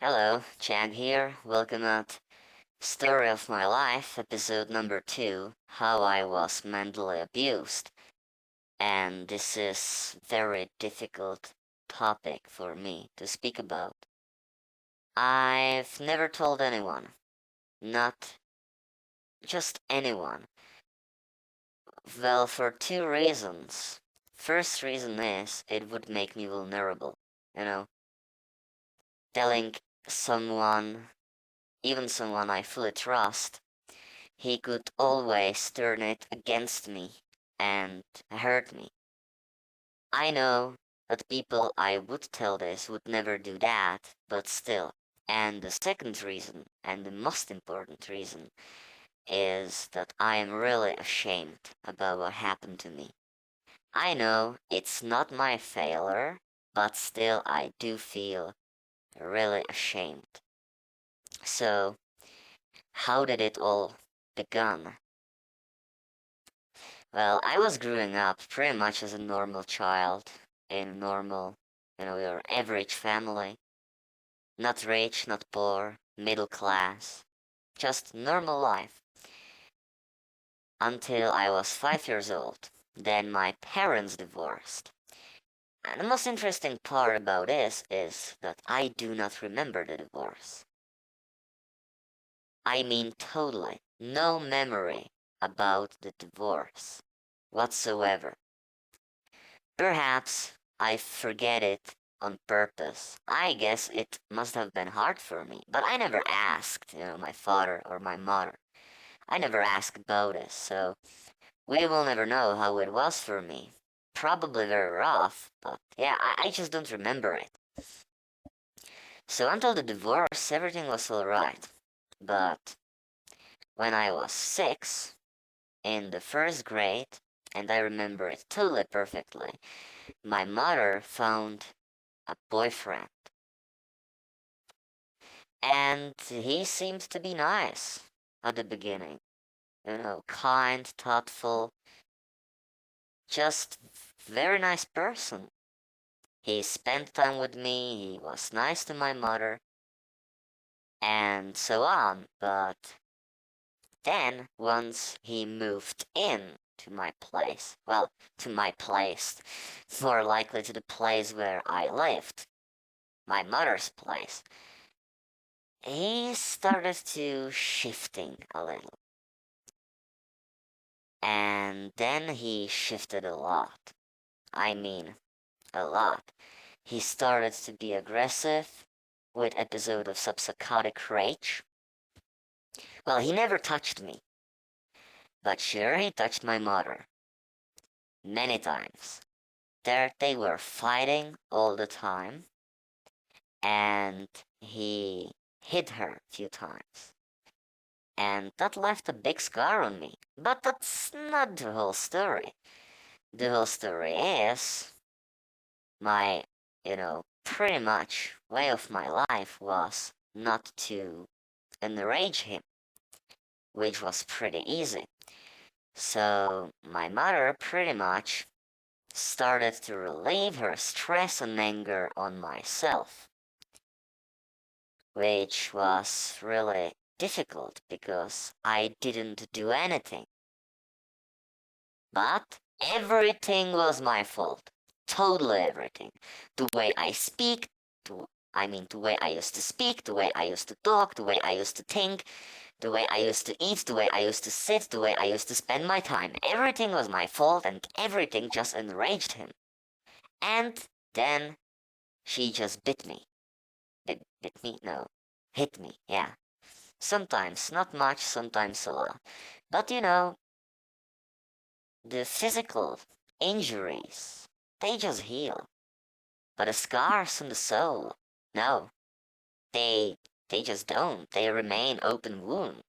Hello, Chad here. Welcome at Story of My Life, episode number 2, How I Was Mentally Abused. And this is very difficult topic for me to speak about. I've never told anyone, not just anyone. Well, for two reasons. First reason is it would make me vulnerable, you know, telling someone, even someone I fully trust, he could always turn it against me and hurt me. I know that people I would tell this would never do that, but still. And the second reason, and the most important reason, is that I am really ashamed about what happened to me. I know it's not my failure, but still I do feel really ashamed. So, how did it all begin? Well, I was growing up pretty much as a normal child in a normal, your average family. Not rich, not poor, middle class. Just normal life. Until I was 5 years old. Then my parents divorced. And the most interesting part about this is that I do not remember the divorce. I mean, totally. No memory about the divorce whatsoever. Perhaps I forget it on purpose. I guess it must have been hard for me, but I never asked, my father or my mother. I never asked about it, so we will never know how it was for me. Probably very rough, but yeah, I just don't remember it. So until the divorce, everything was alright. But when I was 6, in the first grade, and I remember it totally perfectly, my mother found a boyfriend. And he seemed to be nice at the beginning. Kind, thoughtful, just very nice person. He spent time with me, he was nice to my mother, and so on. But then, once he moved in to my place, well, to my place, more likely to the place where I lived, my mother's place, he started to shifting a little. And then he shifted a lot. I mean, a lot. He started to be aggressive with episode of subpsychotic rage. Well, he never touched me, but sure he touched my mother. Many times. There they were fighting all the time, and he hit her a few times. And that left a big scar on me. But that's not the whole story. The whole story is my, pretty much way of my life was not to enrage him, which was pretty easy. So my mother pretty much started to relieve her stress and anger on myself, which was really difficult because I didn't do anything. But everything was my fault. Totally everything. The way I speak, the way I used to speak, the way I used to talk, the way I used to think, the way I used to eat, the way I used to sit, the way I used to spend my time. Everything was my fault and everything just enraged him. And then she just bit me. Bit me? No. Hit me, yeah. Sometimes, not much, sometimes a lot. But the physical injuries, they just heal. But the scars on the soul, no, they they just don't. They remain open wound.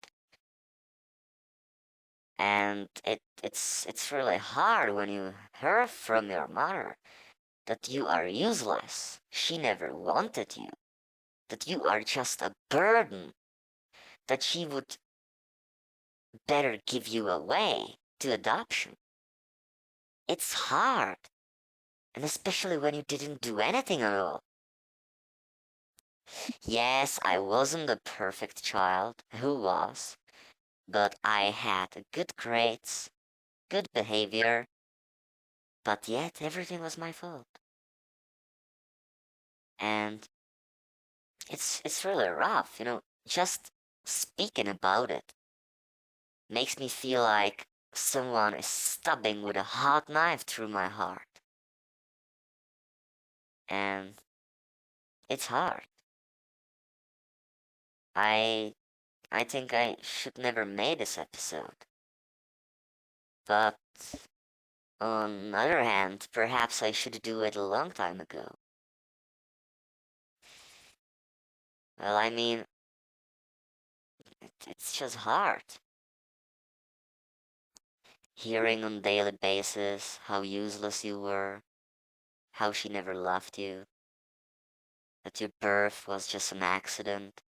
And it's really hard when you hear from your mother that you are useless. She never wanted you. That you are just a burden. That she would better give you away to adoption. It's hard. And especially when you didn't do anything at all. Yes, I wasn't a perfect child. Who was? But I had good grades, good behavior, but yet everything was my fault. And it's really rough, just speaking about it makes me feel like someone is stabbing with a hot knife through my heart. And it's hard. I I think I should never made this episode. But on the other hand, perhaps I should do it a long time ago. Well, I mean, it's just hard. Hearing on daily basis how useless you were, how she never loved you, that your birth was just an accident.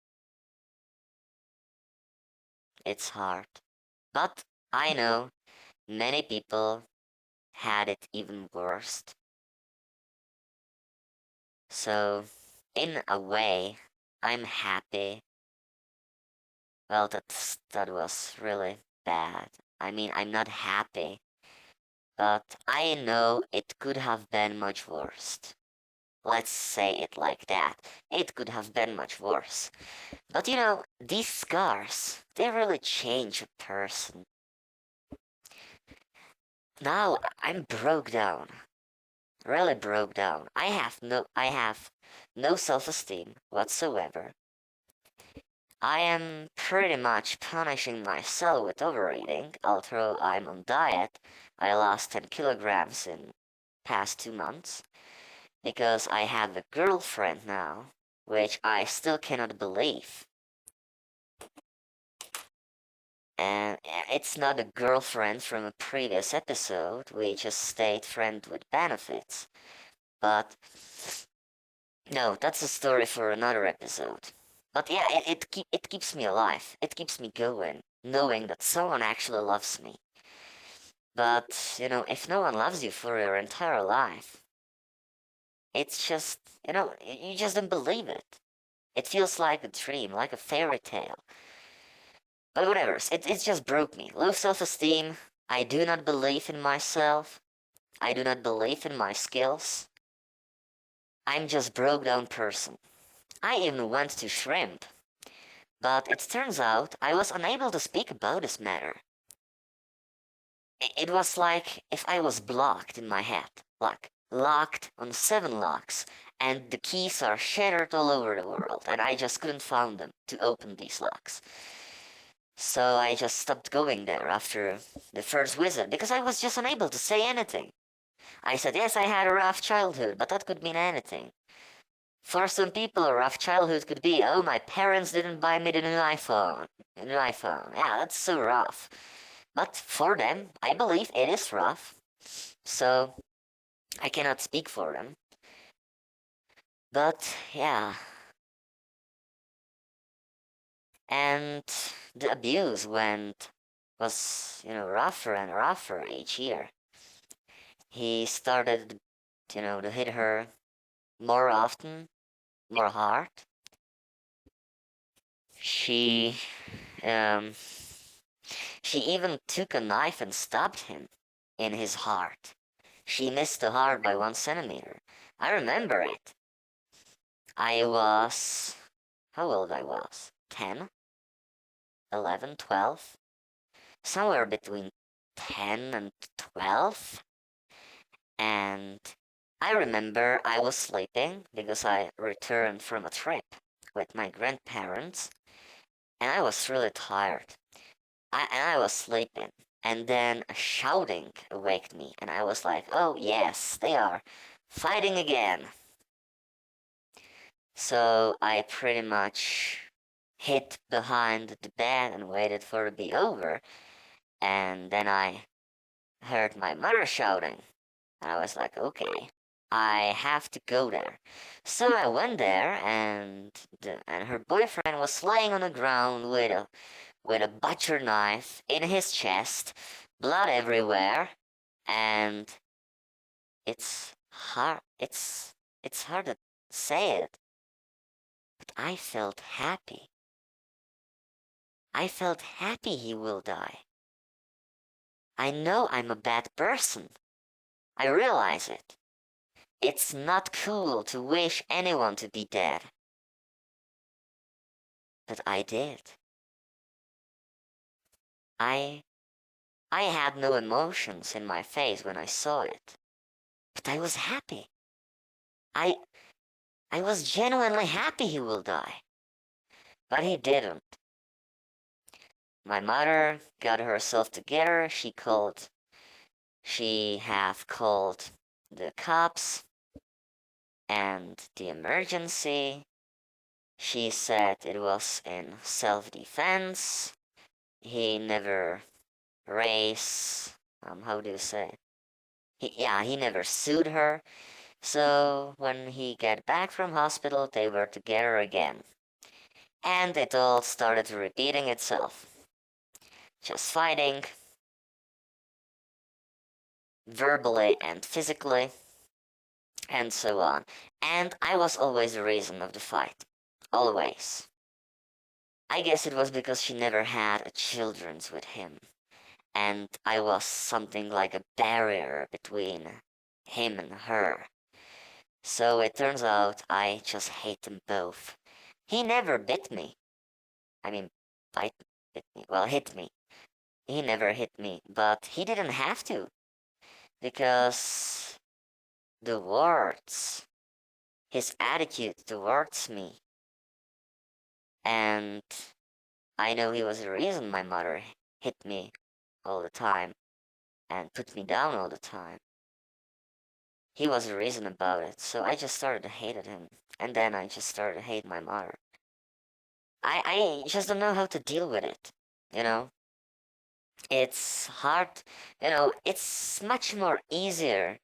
It's hard. But I know many people had it even worse. So, in a way, I'm happy. Well, that was really bad. I mean, I'm not happy, but I know it could have been much worse. Let's say it like that. It could have been much worse. But these scars, they really change a person. Now I'm broke down. Really broke down. I have no self-esteem whatsoever. I am pretty much punishing myself with overeating, although I'm on diet. I lost 10 kilograms in past 2 months because I have a girlfriend now, which I still cannot believe. And it's not a girlfriend from a previous episode, we just stayed friend with benefits. But no, that's a story for another episode. But yeah, it keeps me alive. It keeps me going, knowing that someone actually loves me. But, if no one loves you for your entire life, it's just, you just don't believe it. It feels like a dream, like a fairy tale. But whatever, it just broke me. Low self-esteem. I do not believe in myself. I do not believe in my skills. I'm just broke down person. I even went to shrimp. But it turns out I was unable to speak about this matter. It was like if I was blocked in my head, like locked on 7 locks, and the keys are shattered all over the world, and I just couldn't find them to open these locks. So I just stopped going there after the first visit because I was just unable to say anything. I said, yes, I had a rough childhood, but that could mean anything. For some people, a rough childhood could be, oh, my parents didn't buy me the new iPhone. A new iPhone. Yeah, that's so rough. But for them, I believe it is rough. So, I cannot speak for them. But, yeah. And the abuse was, rougher and rougher each year. He started, to hit her more often, more hard. She, um, she even took a knife and stabbed him in his heart. She missed the heart by 1 centimeter. I remember it. I was, how old I was? 10, 11, 12? Somewhere between 10 and 12. And I remember I was sleeping because I returned from a trip with my grandparents, and I was really tired. I was sleeping, and then a shouting awaked me, and I was like, oh yes, they are fighting again. So I pretty much hid behind the bed and waited for it to be over, and then I heard my mother shouting. And I was like, okay, I have to go there. So I went there, and her boyfriend was laying on the ground with a butcher knife in his chest, blood everywhere, and it's hard. It's hard to say it. But I felt happy. I felt happy he will die. I know I'm a bad person. I realize it. It's not cool to wish anyone to be dead. But I did. I I had no emotions in my face when I saw it. But I was happy. I I was genuinely happy he will die. But he didn't. My mother got herself together. She have called the cops and the emergency. She said it was in self-defense. He never raised, how do you say? He never sued her. So when he got back from hospital, they were together again. And it all started repeating itself. Just fighting, verbally and physically, and so on. And I was always the reason of the fight. Always. I guess it was because she never had a children's with him. And I was something like a barrier between him and her. So it turns out I just hate them both. He never bit me. I mean, bit me. Well, hit me. He never hit me, but he didn't have to. Because the words, his attitude towards me, and I know he was the reason my mother hit me all the time and put me down all the time. He was the reason about it, so I just started to hate him, and then I just started to hate my mother. I just don't know how to deal with it, you know? It's hard, it's much more easier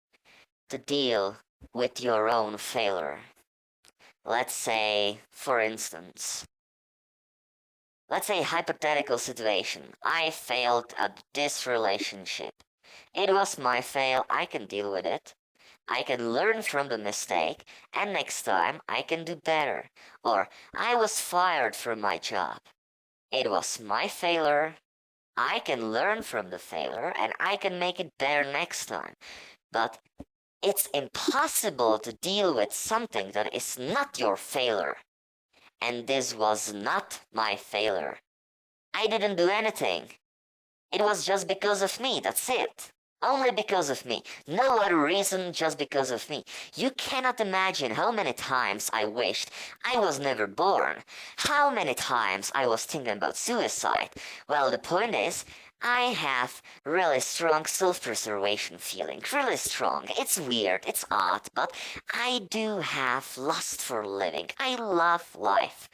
to deal with your own failure. Let's say, for instance, let's say hypothetical situation. I failed at this relationship. It was my fail, I can deal with it. I can learn from the mistake, and next time I can do better. Or, I was fired from my job. It was my failure. I can learn from the failure, and I can make it better next time. But it's impossible to deal with something that is not your failure. And this was not my failure. I didn't do anything. It was just because of me, that's it. Only because of me. No other reason, just because of me. You cannot imagine how many times I wished I was never born. How many times I was thinking about suicide. Well, the point is, I have really strong self-preservation feeling. Really strong. It's weird, it's odd, but I do have lust for living. I love life.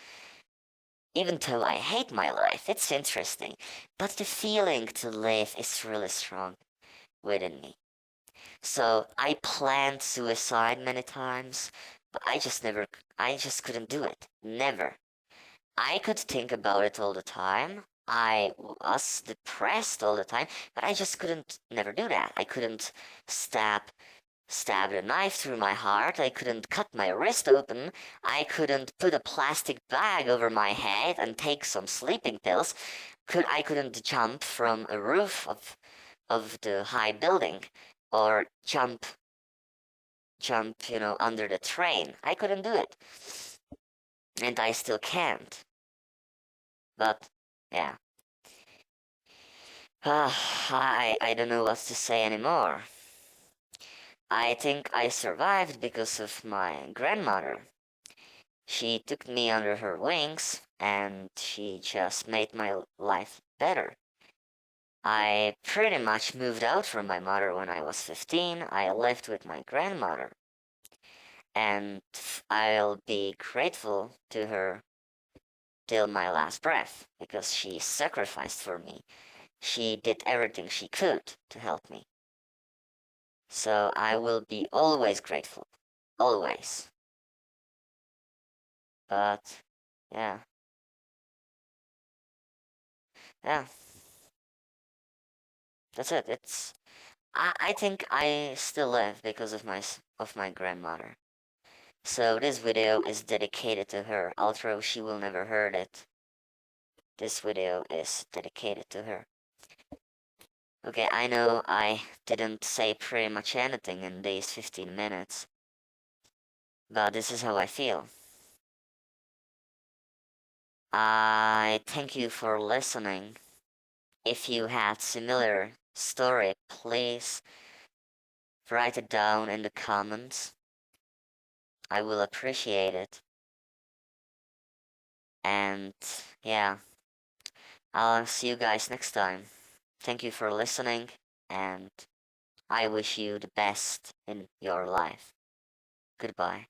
Even though I hate my life, it's interesting. But the feeling to live is really strong within me. So I planned suicide many times, but I just couldn't do it. Never. I could think about it all the time. I was depressed all the time, but I just couldn't never do that. I couldn't stab a knife through my heart. I couldn't cut my wrist open. I couldn't put a plastic bag over my head and take some sleeping pills. I couldn't jump from a roof of the high building or jump under the train. I couldn't do it. And I still can't. But yeah. I don't know what to say anymore. I think I survived because of my grandmother. She took me under her wings and she just made my life better. I pretty much moved out from my mother when I was 15. I lived with my grandmother. And I'll be grateful to her till my last breath because she sacrificed for me. She did everything she could to help me. So I will be always grateful. Always. But, yeah. Yeah. That's it. I think I still live because of my grandmother. So this video is dedicated to her, although she will never heard it. This video is dedicated to her. Okay, I know I didn't say pretty much anything in these 15 minutes, but this is how I feel. I thank you for listening. If you had similar story, please write it down in the comments. I will appreciate it. And yeah, I'll see you guys next time. Thank you for listening, and I wish you the best in your life. Goodbye.